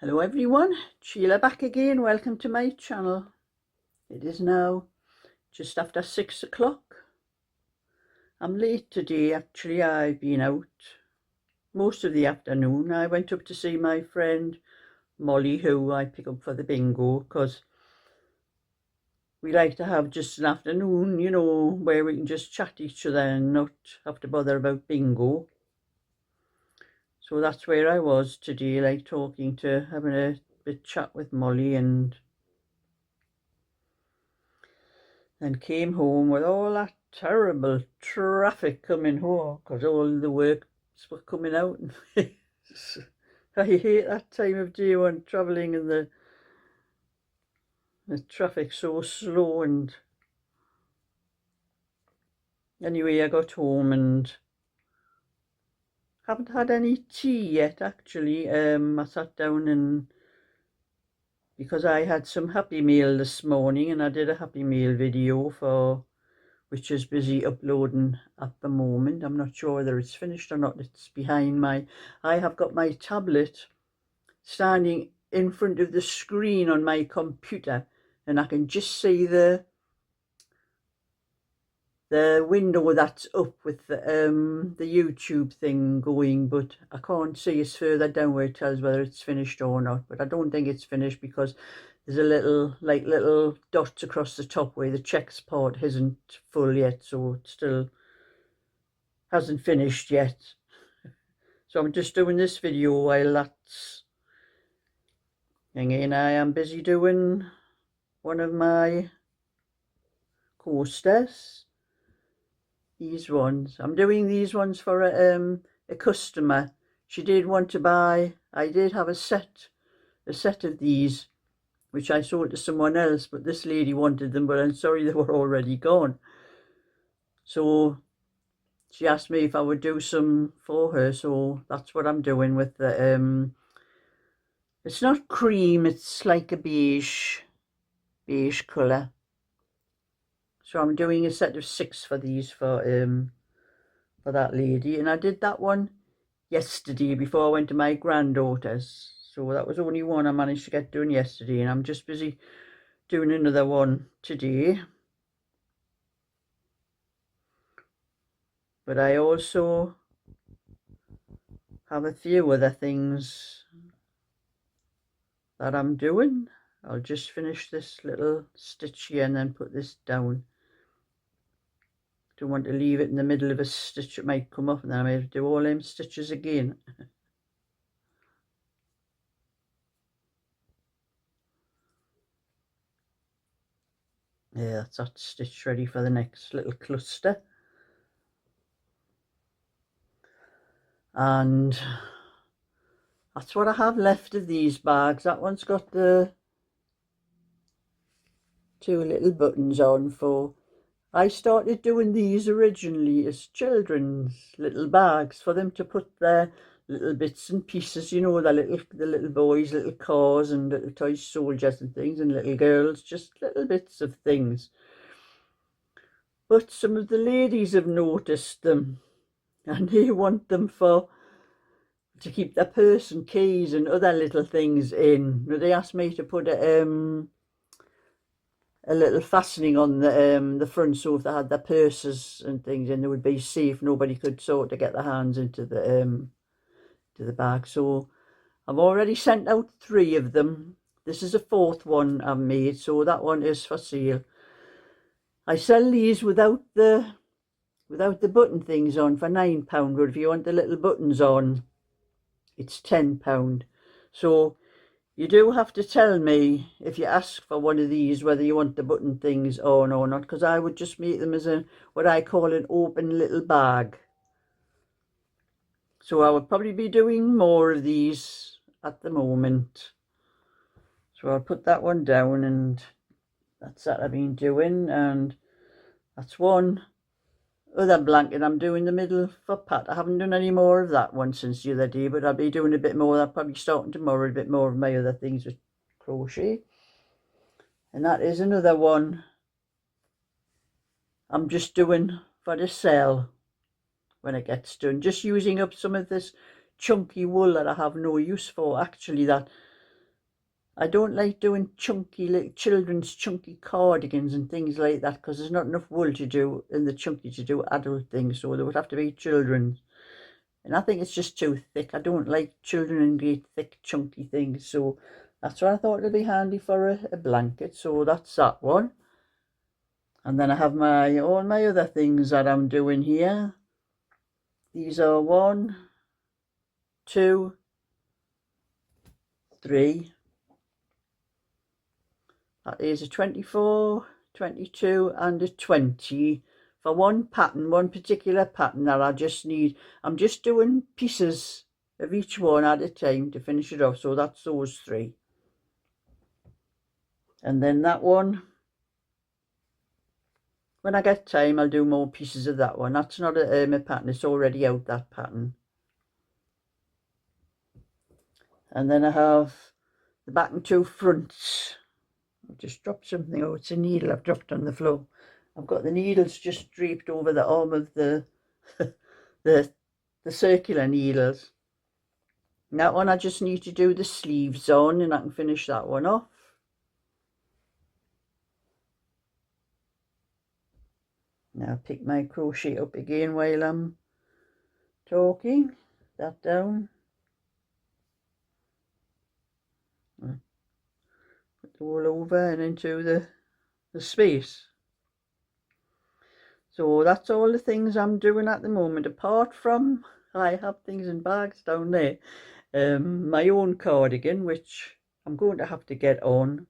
Hello everyone, Sheila back again. Welcome to my channel. It is now just after 6 o'clock. I'm late today actually. I've been out most of the afternoon. I went up to see my friend Molly, who I pick up for the bingo, because we like to have just an afternoon, you know, where we can just chat each other and not have to bother about bingo. So that's where I was today, like having a bit chat with Molly, and came home with all that terrible traffic coming home because all the works were coming out. I hate that time of day when travelling and the traffic's so slow. And anyway, I got home and haven't had any tea yet actually. I sat down and because I had some Happy Meal this morning, and I did a Happy Meal video which is busy uploading at the moment. I'm not sure whether it's finished or not. It's behind I have got my tablet standing in front of the screen on my computer, and I can just see the window that's up with the YouTube thing going, but I can't see it's further down where it tells whether it's finished or not. But I don't think it's finished because there's a little dots across the top where the checks part isn't full yet, so it still hasn't finished yet. So I'm just doing this video while that's hanging. I am busy doing one of my coasters. These ones, I'm doing these ones for a customer. She did want to buy, I did have a set of these which I sold to someone else, but this lady wanted them, but I'm sorry they were already gone. So she asked me if I would do some for her, so that's what I'm doing with the it's not cream, it's like a beige colour. So I'm doing a set of 6 for these for that lady, and I did that one yesterday before I went to my granddaughter's. So that was only one I managed to get done yesterday, and I'm just busy doing another one today. But I also have a few other things that I'm doing. I'll just finish this little stitch here and then put this down. Don't want to leave it in the middle of a stitch. It might come off and then I may have to do all them stitches again. Yeah, that's that stitch ready for the next little cluster. And that's what I have left of these bags. That one's got the 2 little buttons on for. I started doing these originally as children's little bags for them to put their little bits and pieces, you know, the little boys, little cars and little toy soldiers and things, and little girls, just little bits of things. But some of the ladies have noticed them and they want them to keep their purse and keys and other little things in. They asked me to put a little fastening on the front, so if they had their purses and things in, they would be safe. Nobody could sort of get their hands into the bag. So I've already sent out 3 of them. This is a 4th one I've made, so that one is for sale. I sell these without the button things on for £9, but if you want the little buttons on, it's £10. So you do have to tell me if you ask for one of these whether you want the button things on or not, because I would just make them as what I call an open little bag. So I would probably be doing more of these at the moment. So I'll put that one down, and that's that I've been doing. And that's one other blanket I'm doing the middle for Pat. I haven't done any more of that one since the other day, but I'll be doing a bit more. I'll probably starting tomorrow a bit more of my other things with crochet. And that is another one I'm just doing for the sell when it gets done. Just using up some of this chunky wool that I have no use for. Actually, that I don't like doing chunky, like children's chunky cardigans and things like that, because there's not enough wool to do in the chunky to do adult things, so they would have to be children's. And I think it's just too thick. I don't like children and great thick chunky things, so that's what I thought would be handy for a blanket. So that's that one. And then I have all my other things that I'm doing here. These are 1, 2, 3. That is a 24, 22 and a 20 for one pattern, one particular pattern that I just need. I'm just doing pieces of each one at a time to finish it off. So that's those 3. And then that one, when I get time, I'll do more pieces of that one. That's not a pattern, it's already out, that pattern. And then I have the back and 2 fronts. I've just dropped something. Oh, it's a needle I've dropped on the floor. I've got the needles just draped over the arm of the the circular needles. And that one I just need to do the sleeves on, and I can finish that one off. Now pick my crochet up again while I'm talking. That down. Put the wool over and into the space. So that's all the things I'm doing at the moment, apart from I have things in bags down there. My own cardigan, which I'm going to have to get on.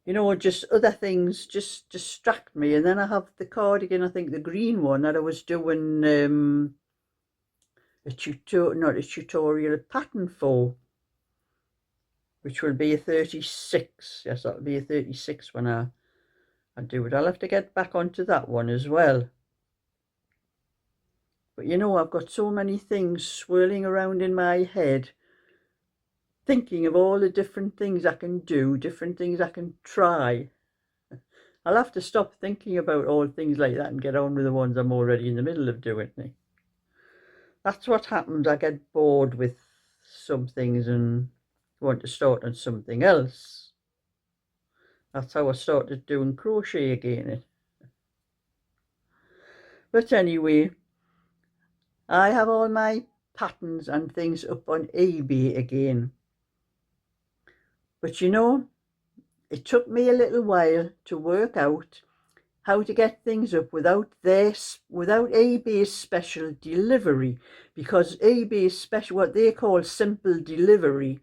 You know, just other things just distract me. And then I have the cardigan, I think the green one that I was doing a tutorial pattern for, which will be a 36. Yes, that'll be a 36 when I do it. I'll have to get back onto that one as well. But you know, I've got so many things swirling around in my head, thinking of all the different things I can do, different things I can try. I'll have to stop thinking about all things like that and get on with the ones I'm already in the middle of doing. That's what happens. I get bored with some things and want to start on something else. That's how I started doing crochet again. But anyway, I have all my patterns and things up on eBay again. But you know, it took me a little while to work out how to get things up without eBay's special delivery, because eBay's special, what they call simple delivery,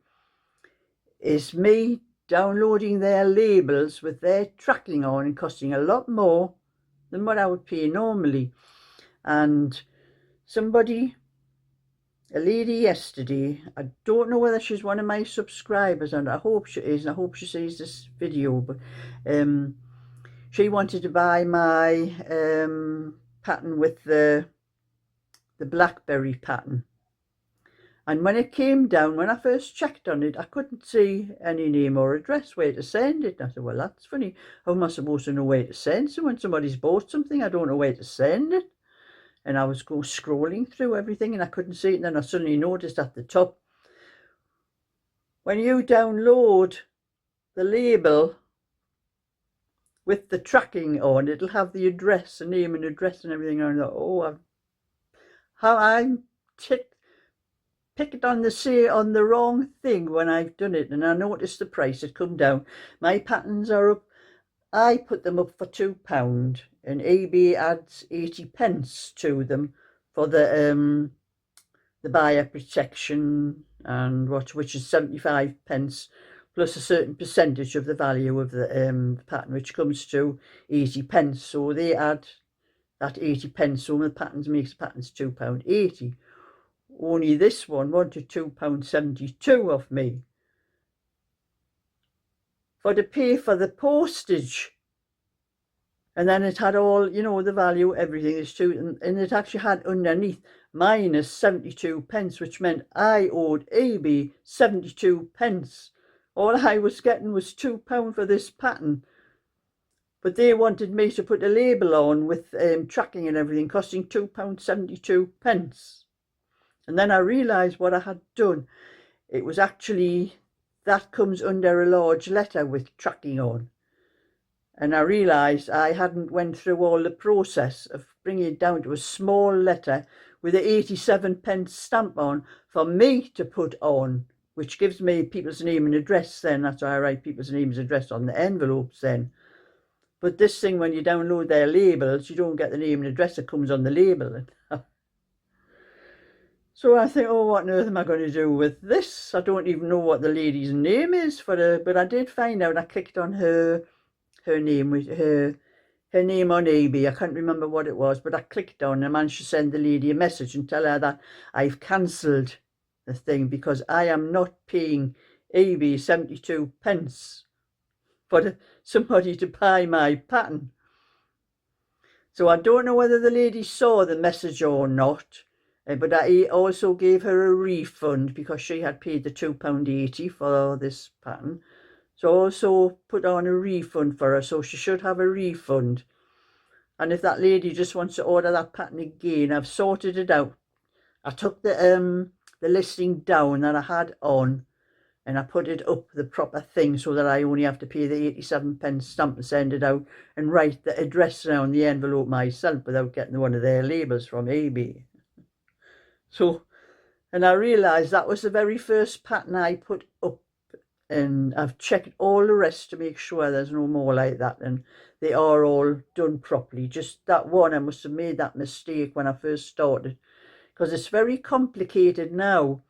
is me downloading their labels with their tracking on and costing a lot more than what I would pay normally. And a lady yesterday, I don't know whether she's one of my subscribers, and I hope she is, and I hope she sees this video, but she wanted to buy my pattern with the blackberry pattern. And when it came down, when I first checked on it, I couldn't see any name or address where to send it. And I said, well, that's funny. How am I supposed to know where to send? So when somebody's bought something, I don't know where to send it. And I was scrolling through everything and I couldn't see it. And then I suddenly noticed at the top, when you download the label with the tracking on, it'll have the address, the name and address and everything. And I thought, oh, how I'm picked on the wrong thing when I've done it. And I noticed the price had come down. My patterns are up. I put them up for £2, and eBay adds 80p to them for the buyer protection and which is 75p plus a certain percentage of the value of the pattern, which comes to 80p. So they add that 80p. So the patterns makes the patterns £2.80. Only this one wanted £2.72 off me for to pay for the postage. And then it had all, you know, the value, everything is two, and it actually had underneath minus 72p, which meant I owed eBay 72p. All I was getting was £2 for this pattern. But they wanted me to put a label on with tracking and everything, costing £2.72. And then I realised what I had done. It was actually that comes under a large letter with tracking on. And I realised I hadn't went through all the process of bringing it down to a small letter with a 87p stamp on for me to put on, which gives me people's name and address then. That's why I write people's names and address on the envelopes then. But this thing, when you download their labels, you don't get the name and address that comes on the label. So I think, oh, what on earth am I going to do with this? I don't even know what the lady's name is for her, but I did find out. I clicked on her name with her name on eBay. I can't remember what it was, but I clicked on and I managed to send the lady a message and tell her that I've cancelled the thing because I am not paying eBay 72p for somebody to buy my pattern. So I don't know whether the lady saw the message or not, but I also gave her a refund because she had paid the £2.80 for this pattern. So I also put on a refund for her, so she should have a refund. And if that lady just wants to order that pattern again, I've sorted it out. I took the listing down that I had on, and I put it up the proper thing so that I only have to pay the 87p stamp and send it out and write the address on the envelope myself without getting one of their labels from eBay. So, and I realised that was the very first pattern I put up, and I've checked all the rest to make sure there's no more like that, and they are all done properly. Just that one, I must have made that mistake when I first started, because it's very complicated now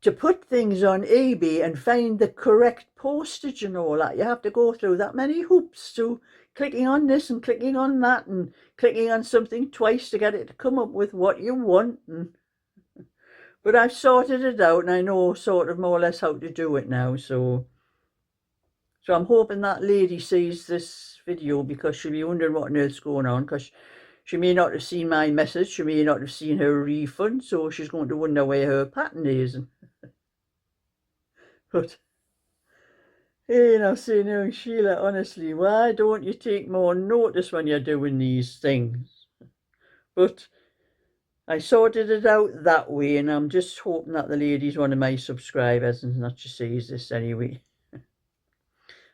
to put things on eBay and find the correct postage and all that. You have to go through that many hoops to clicking on this and clicking on that and clicking on something twice to get it to come up with what you want. But I've sorted it out and I know sort of more or less how to do it now. So I'm hoping that lady sees this video, because she'll be wondering what on earth's going on, because she may not have seen my message, she may not have seen her refund, so she's going to wonder where her pattern is. But, you know, saying, oh, Sheila, honestly, why don't you take more notice when you're doing these things? But I sorted it out that way, and I'm just hoping that the lady's one of my subscribers and that she sees this anyway.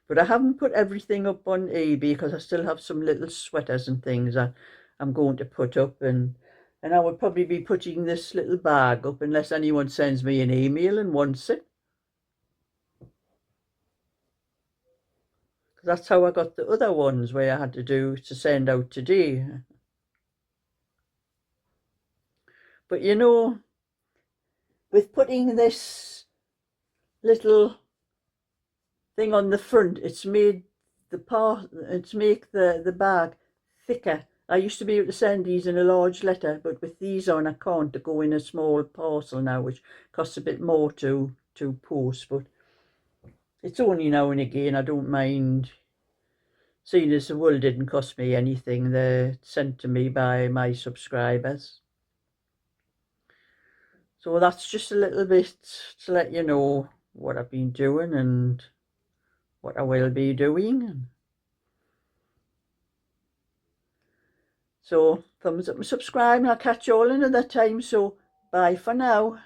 But I haven't put everything up on eBay because I still have some little sweaters and things that I'm going to put up, and I would probably be putting this little bag up unless anyone sends me an email and wants it. That's how I got the other ones where I had to send out today. But you know, with putting this little thing on the front, it's made the bag thicker. I used to be able to send these in a large letter, but with these on I can't. To go in a small parcel now, which costs a bit more to post, but it's only now and again. I don't mind, seeing as the wool didn't cost me anything. They're sent to me by my subscribers. So that's just a little bit to let you know what I've been doing and what I will be doing. So thumbs up and subscribe, and I'll catch you all another time. So bye for now.